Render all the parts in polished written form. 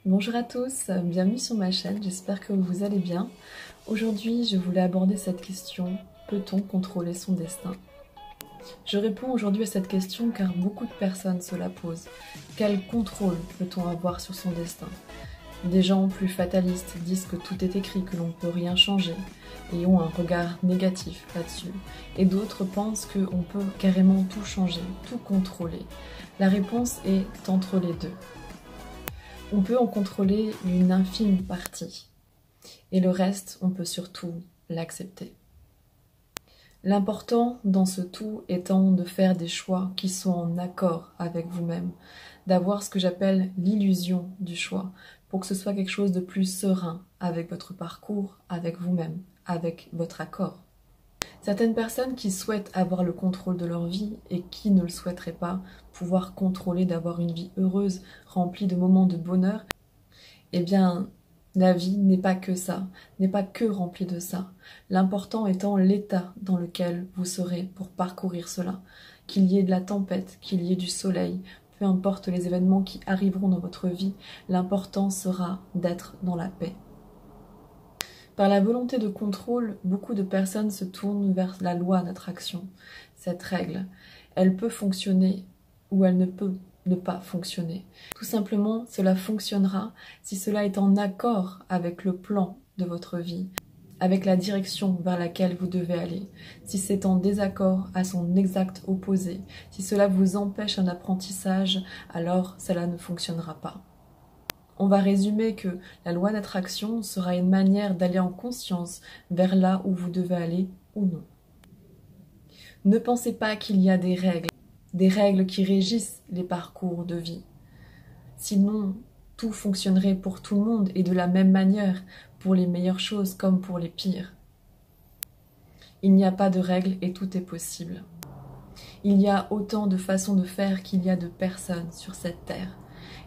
Bonjour à tous, bienvenue sur ma chaîne, j'espère que vous allez bien. Aujourd'hui, je voulais aborder cette question, peut-on contrôler son destin? Je réponds aujourd'hui à cette question car beaucoup de personnes se la posent. Quel contrôle peut-on avoir sur son destin? Des gens plus fatalistes disent que tout est écrit, que l'on ne peut rien changer, et ont un regard négatif là-dessus. Et d'autres pensent qu'on peut carrément tout changer, tout contrôler. La réponse est entre les deux. On peut en contrôler une infime partie, et le reste, on peut surtout l'accepter. L'important dans ce tout étant de faire des choix qui sont en accord avec vous-même, d'avoir ce que j'appelle l'illusion du choix, pour que ce soit quelque chose de plus serein avec votre parcours, avec vous-même, avec votre accord. Certaines personnes qui souhaitent avoir le contrôle de leur vie et qui ne le souhaiteraient pas, pouvoir contrôler d'avoir une vie heureuse, remplie de moments de bonheur, eh bien, la vie n'est pas que ça, n'est pas que remplie de ça. L'important étant l'état dans lequel vous serez pour parcourir cela. Qu'il y ait de la tempête, qu'il y ait du soleil, peu importe les événements qui arriveront dans votre vie, l'important sera d'être dans la paix. Par la volonté de contrôle, beaucoup de personnes se tournent vers la loi d'attraction. Cette règle, elle peut fonctionner ou elle ne peut ne pas fonctionner. Tout simplement, cela fonctionnera si cela est en accord avec le plan de votre vie, avec la direction vers laquelle vous devez aller. Si c'est en désaccord à son exact opposé, si cela vous empêche un apprentissage, alors cela ne fonctionnera pas. On va résumer que la loi d'attraction sera une manière d'aller en conscience vers là où vous devez aller ou non. Ne pensez pas qu'il y a des règles qui régissent les parcours de vie. Sinon, tout fonctionnerait pour tout le monde et de la même manière, pour les meilleures choses comme pour les pires. Il n'y a pas de règles et tout est possible. Il y a autant de façons de faire qu'il y a de personnes sur cette terre.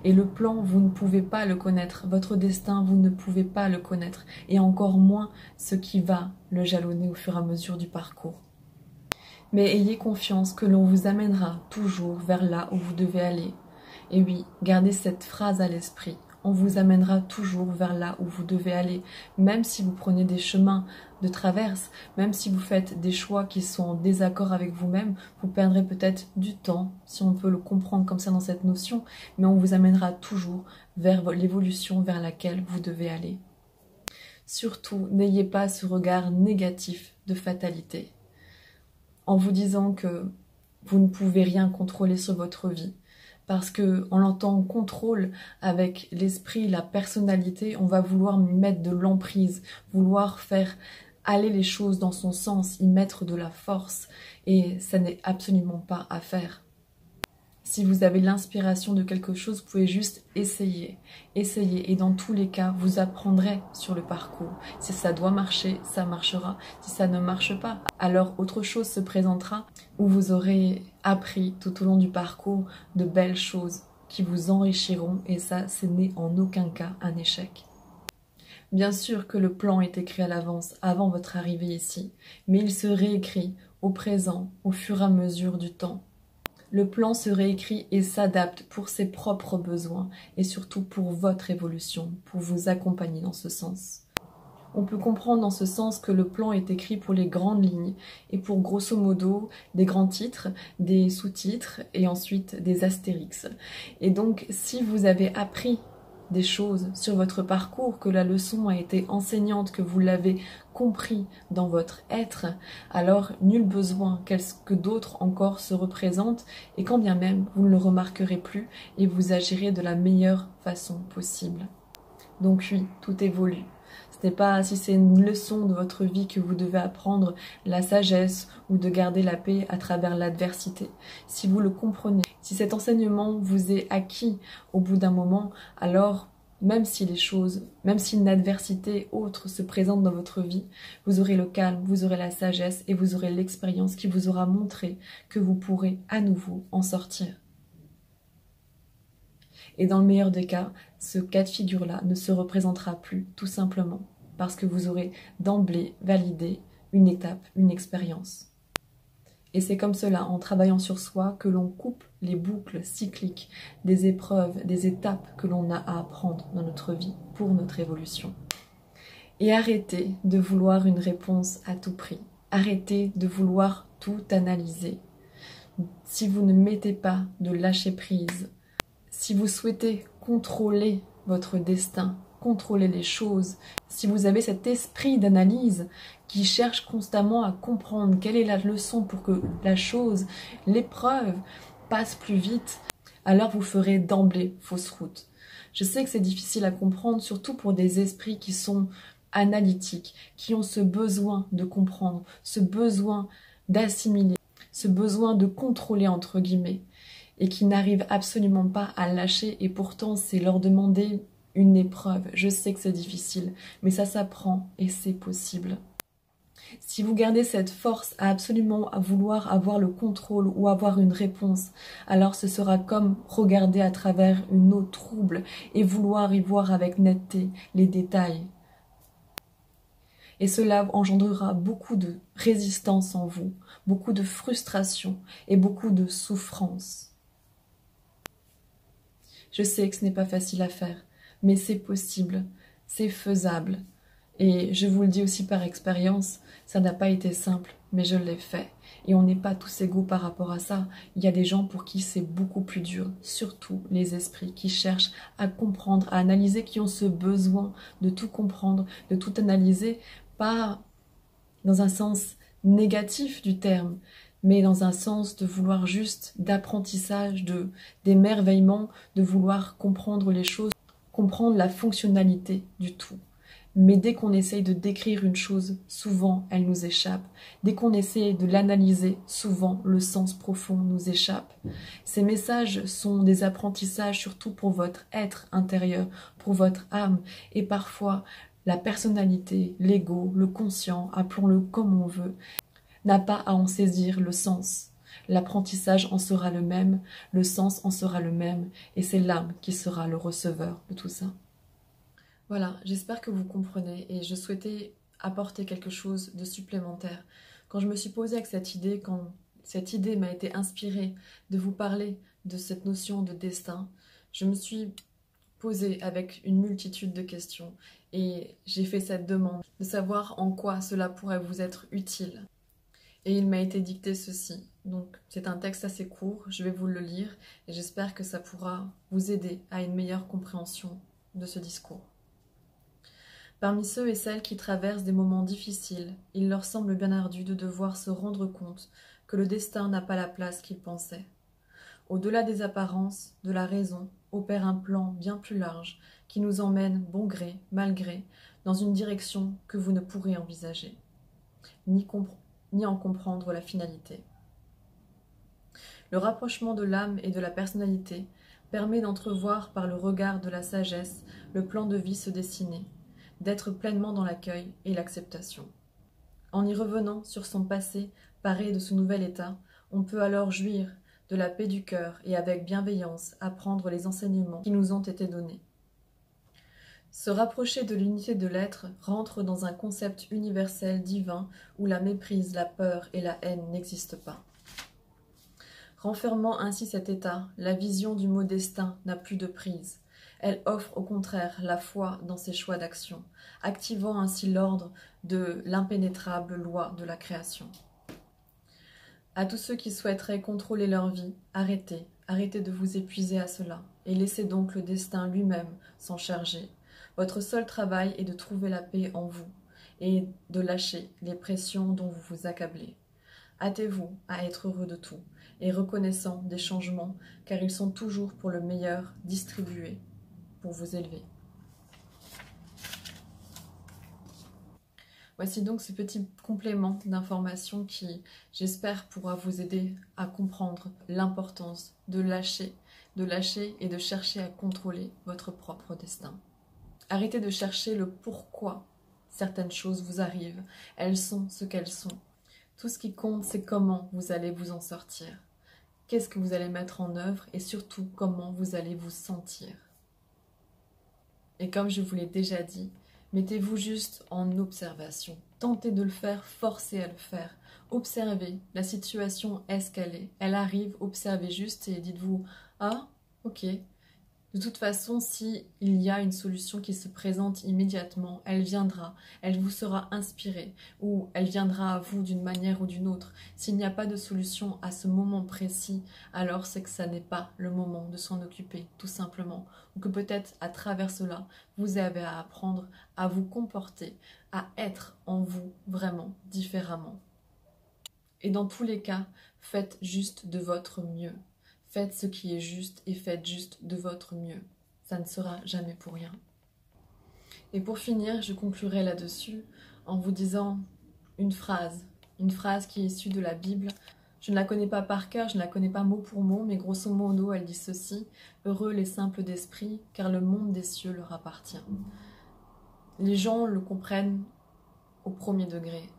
Et le plan, vous ne pouvez pas le connaître. Votre destin, vous ne pouvez pas le connaître. Et encore moins ce qui va le jalonner au fur et à mesure du parcours. Mais ayez confiance que l'on vous amènera toujours vers là où vous devez aller. Et oui, gardez cette phrase à l'esprit. On vous amènera toujours vers là où vous devez aller, même si vous prenez des chemins de traverse, même si vous faites des choix qui sont en désaccord avec vous-même, vous perdrez peut-être du temps, si on peut le comprendre comme ça dans cette notion, mais on vous amènera toujours vers l'évolution vers laquelle vous devez aller. Surtout, n'ayez pas ce regard négatif de fatalité, en vous disant que vous ne pouvez rien contrôler sur votre vie. Parce que en l'entend contrôle avec l'esprit, la personnalité, on va vouloir mettre de l'emprise, vouloir faire aller les choses dans son sens, y mettre de la force, et ça n'est absolument pas à faire. Si vous avez l'inspiration de quelque chose, vous pouvez juste essayer, et dans tous les cas, vous apprendrez sur le parcours. Si ça doit marcher, ça marchera. Si ça ne marche pas, alors autre chose se présentera où vous aurez appris tout au long du parcours de belles choses qui vous enrichiront, et ça, ce n'est en aucun cas un échec. Bien sûr que le plan est écrit à l'avance, avant votre arrivée ici, mais il se réécrit au présent, au fur et à mesure du temps. Le plan se réécrit et s'adapte pour ses propres besoins et surtout pour votre évolution, pour vous accompagner dans ce sens. On peut comprendre dans ce sens que le plan est écrit pour les grandes lignes et pour grosso modo des grands titres, des sous-titres et ensuite des astérix. Et donc si vous avez appris des choses sur votre parcours, que la leçon a été enseignante, que vous l'avez compris dans votre être, alors nul besoin que d'autres encore se représentent, et quand bien même vous ne le remarquerez plus et vous agirez de la meilleure façon possible. Donc oui, tout évolue. Ce n'est pas si c'est une leçon de votre vie que vous devez apprendre la sagesse ou de garder la paix à travers l'adversité. Si vous le comprenez, si cet enseignement vous est acquis au bout d'un moment, alors même si une adversité autre se présente dans votre vie, vous aurez le calme, vous aurez la sagesse et vous aurez l'expérience qui vous aura montré que vous pourrez à nouveau en sortir. Et dans le meilleur des cas, ce cas de figure-là ne se représentera plus, tout simplement, parce que vous aurez d'emblée validé une étape, une expérience. Et c'est comme cela, en travaillant sur soi, que l'on coupe les boucles cycliques des épreuves, des étapes que l'on a à apprendre dans notre vie pour notre évolution. Et arrêtez de vouloir une réponse à tout prix. Arrêtez de vouloir tout analyser. Si vous ne mettez pas de lâcher prise, si vous souhaitez contrôler votre destin, contrôler les choses, si vous avez cet esprit d'analyse qui cherche constamment à comprendre quelle est la leçon pour que la chose, l'épreuve, passe plus vite, alors vous ferez d'emblée fausse route. Je sais que c'est difficile à comprendre, surtout pour des esprits qui sont analytiques, qui ont ce besoin de comprendre, ce besoin d'assimiler, ce besoin de contrôler entre guillemets, et qui n'arrivent absolument pas à lâcher, et pourtant c'est leur demander une épreuve. Je sais que c'est difficile, mais ça s'apprend et c'est possible. Si vous gardez cette force à absolument à vouloir avoir le contrôle ou avoir une réponse, alors ce sera comme regarder à travers une eau trouble et vouloir y voir avec netteté les détails. Et cela engendrera beaucoup de résistance en vous, beaucoup de frustration et beaucoup de souffrance. Je sais que ce n'est pas facile à faire, mais c'est possible, c'est faisable. Et je vous le dis aussi par expérience, ça n'a pas été simple, mais je l'ai fait. Et on n'est pas tous égaux par rapport à ça. Il y a des gens pour qui c'est beaucoup plus dur, surtout les esprits qui cherchent à comprendre, à analyser, qui ont ce besoin de tout comprendre, de tout analyser, pas dans un sens négatif du terme, mais dans un sens de vouloir juste d'apprentissage, d'émerveillement, de vouloir comprendre les choses, comprendre la fonctionnalité du tout. Mais dès qu'on essaye de décrire une chose, souvent elle nous échappe. Dès qu'on essaye de l'analyser, souvent le sens profond nous échappe. Ces messages sont des apprentissages surtout pour votre être intérieur, pour votre âme, et parfois la personnalité, l'ego, le conscient, appelons-le comme on veut, n'a pas à en saisir le sens. L'apprentissage en sera le même, le sens en sera le même, et c'est l'âme qui sera le receveur de tout ça. Voilà, j'espère que vous comprenez, et je souhaitais apporter quelque chose de supplémentaire. Quand je me suis posée avec cette idée, quand cette idée m'a été inspirée de vous parler de cette notion de destin, je me suis posée avec une multitude de questions, et j'ai fait cette demande de savoir en quoi cela pourrait vous être utile. Et il m'a été dicté ceci. Donc c'est un texte assez court, je vais vous le lire et j'espère que ça pourra vous aider à une meilleure compréhension de ce discours. Parmi ceux et celles qui traversent des moments difficiles, il leur semble bien ardu de devoir se rendre compte que le destin n'a pas la place qu'ils pensaient. Au-delà des apparences, de la raison, opère un plan bien plus large qui nous emmène, bon gré, mal gré, dans une direction que vous ne pourrez envisager, ni en comprendre la finalité. Le rapprochement de l'âme et de la personnalité permet d'entrevoir par le regard de la sagesse le plan de vie se dessiner, d'être pleinement dans l'accueil et l'acceptation. En y revenant sur son passé paré de ce nouvel état, on peut alors jouir de la paix du cœur et avec bienveillance apprendre les enseignements qui nous ont été donnés. Se rapprocher de l'unité de l'être rentre dans un concept universel divin où la méprise, la peur et la haine n'existent pas. Renfermant ainsi cet état, la vision du mot destin n'a plus de prise. Elle offre au contraire la foi dans ses choix d'action, activant ainsi l'ordre de l'impénétrable loi de la création. À tous ceux qui souhaiteraient contrôler leur vie, arrêtez de vous épuiser à cela, et laissez donc le destin lui-même s'en charger. Votre seul travail est de trouver la paix en vous, et de lâcher les pressions dont vous vous accablez. Hâtez-vous à être heureux de tout, et reconnaissant des changements, car ils sont toujours pour le meilleur distribués, pour vous élever. Voici donc ce petit complément d'information qui, j'espère, pourra vous aider à comprendre l'importance de lâcher et de chercher à contrôler votre propre destin. Arrêtez de chercher le pourquoi certaines choses vous arrivent. Elles sont ce qu'elles sont. Tout ce qui compte, c'est comment vous allez vous en sortir. Qu'est-ce que vous allez mettre en œuvre et surtout comment vous allez vous sentir. Et comme je vous l'ai déjà dit, Mettez-vous juste en observation. Tentez de le faire, forcez à le faire. Observez, la situation est ce qu'elle est. Elle arrive, observez juste et dites-vous « Ah, ok ». De toute façon, si il y a une solution qui se présente immédiatement, elle viendra, elle vous sera inspirée ou elle viendra à vous d'une manière ou d'une autre. S'il n'y a pas de solution à ce moment précis, alors c'est que ça n'est pas le moment de s'en occuper, tout simplement. Ou que peut-être à travers cela, vous avez à apprendre à vous comporter, à être en vous vraiment différemment. Et dans tous les cas, faites juste de votre mieux. Faites ce qui est juste et faites juste de votre mieux. Ça ne sera jamais pour rien. Et pour finir, je conclurai là-dessus en vous disant une phrase qui est issue de la Bible. Je ne la connais pas par cœur, je ne la connais pas mot pour mot, mais grosso modo, elle dit ceci: « Heureux les simples d'esprit, car le monde des cieux leur appartient. » Les gens le comprennent au premier degré.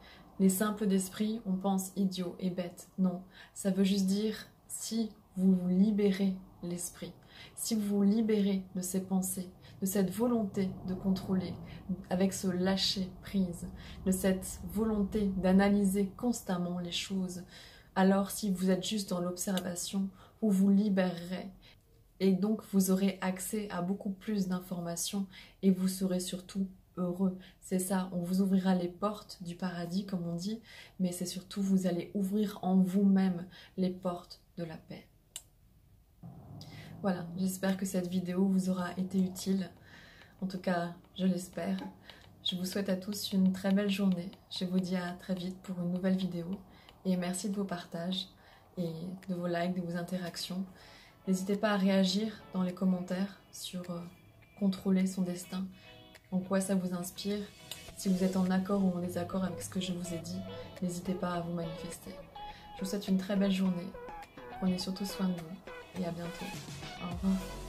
Les simples d'esprit, on pense idiots et bêtes. Non, ça veut juste dire si vous vous libérez l'esprit, si vous vous libérez de ces pensées, de cette volonté de contrôler, avec ce lâcher prise, de cette volonté d'analyser constamment les choses, alors si vous êtes juste dans l'observation, vous vous libérerez. Et donc vous aurez accès à beaucoup plus d'informations et vous serez surtout heureux. C'est ça, on vous ouvrira les portes du paradis comme on dit, mais c'est surtout vous allez ouvrir en vous-même les portes de la paix. Voilà, j'espère que cette vidéo vous aura été utile. En tout cas, je l'espère. Je vous souhaite à tous une très belle journée. Je vous dis à très vite pour une nouvelle vidéo. Et merci de vos partages et de vos likes, de vos interactions. N'hésitez pas à réagir dans les commentaires sur contrôler son destin, en quoi ça vous inspire. Si vous êtes en accord ou en désaccord avec ce que je vous ai dit, n'hésitez pas à vous manifester. Je vous souhaite une très belle journée. Prenez surtout soin de vous et à bientôt. Au revoir.